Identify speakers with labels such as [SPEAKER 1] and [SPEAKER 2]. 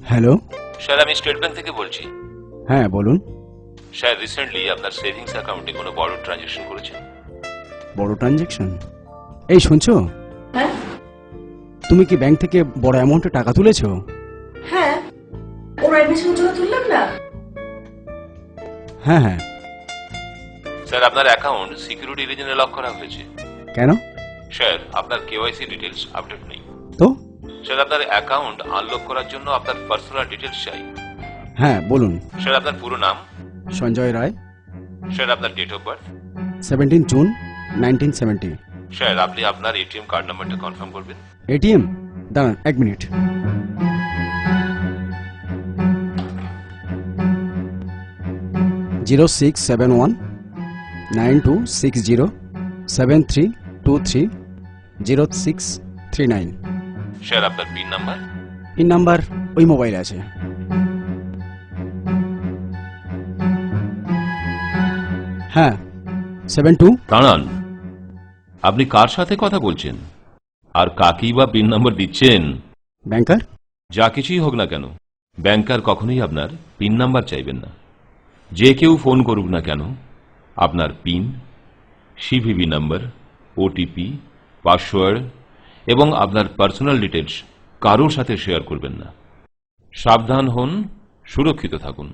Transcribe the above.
[SPEAKER 1] Hello.
[SPEAKER 2] Sir, আমি state bank থেকে বলছি।
[SPEAKER 1] হ্যাঁ বলুন।
[SPEAKER 2] স্যার, রিসেন্টলি আপনার সেভিংস অ্যাকাউন্টে কোনো বড় ট্রানজ্যাকশন করেছেন?
[SPEAKER 1] বড় ট্রানজ্যাকশন? এই শুনছো,
[SPEAKER 3] হ্যাঁ
[SPEAKER 1] তুমি কি ব্যাংক থেকে বড় অ্যামাউন্টে টাকা তুলেছো?
[SPEAKER 3] হ্যাঁ, ওর অ্যাডমিশনের জন্য তুললাম না।
[SPEAKER 1] হ্যাঁ হ্যাঁ।
[SPEAKER 2] স্যার, আপনার অ্যাকাউন্ট সিকিউরিটি রিজনে লক করা হয়েছে।
[SPEAKER 1] কেন?
[SPEAKER 2] স্যার, আপনার কেওয়াইসি ডিটেলস আপডেট নেই।
[SPEAKER 1] তো?
[SPEAKER 2] স্যার, আপনার অ্যাকাউন্ট আনলক করার জন্য আপনার পার্সোনাল ডিটেলস চাই।
[SPEAKER 1] হ্যাঁ বলুন।
[SPEAKER 2] স্যার, আপনার পুরো নাম।
[SPEAKER 1] সঞ্জয় রায়।
[SPEAKER 2] স্যার, আপনার date of birth.
[SPEAKER 1] 17 June 1970।
[SPEAKER 2] Sir, আপনি আপনার এটিএম কার্ড নাম্বারটা কনফার্ম করবেন।
[SPEAKER 1] এটিএম? দাঁড়ান এক মিনিট। জিরো 0671926073230639।
[SPEAKER 2] স্যার, আপনার পিন নাম্বার।
[SPEAKER 1] পিন নাম্বার ওই মোবাইলে আছে। হ্যাঁ 72।
[SPEAKER 2] দাঁড়ান, আপনি কার সাথে কথা বলছেন আর কাকেই বা পিন নাম্বার দিচ্ছেন?
[SPEAKER 1] ব্যাংকার।
[SPEAKER 2] যা কিছুই হোক না কেন, ব্যাংকার কখনোই আপনার পিন নাম্বার চাইবেন না। যে কেউ ফোন করুক না কেন, আপনার pin, CVV number, OTP, password এবং আপনার পার্সোনাল ডিটেলস কারোর সাথে শেয়ার করবেন না। সাবধান হন, সুরক্ষিত থাকুন।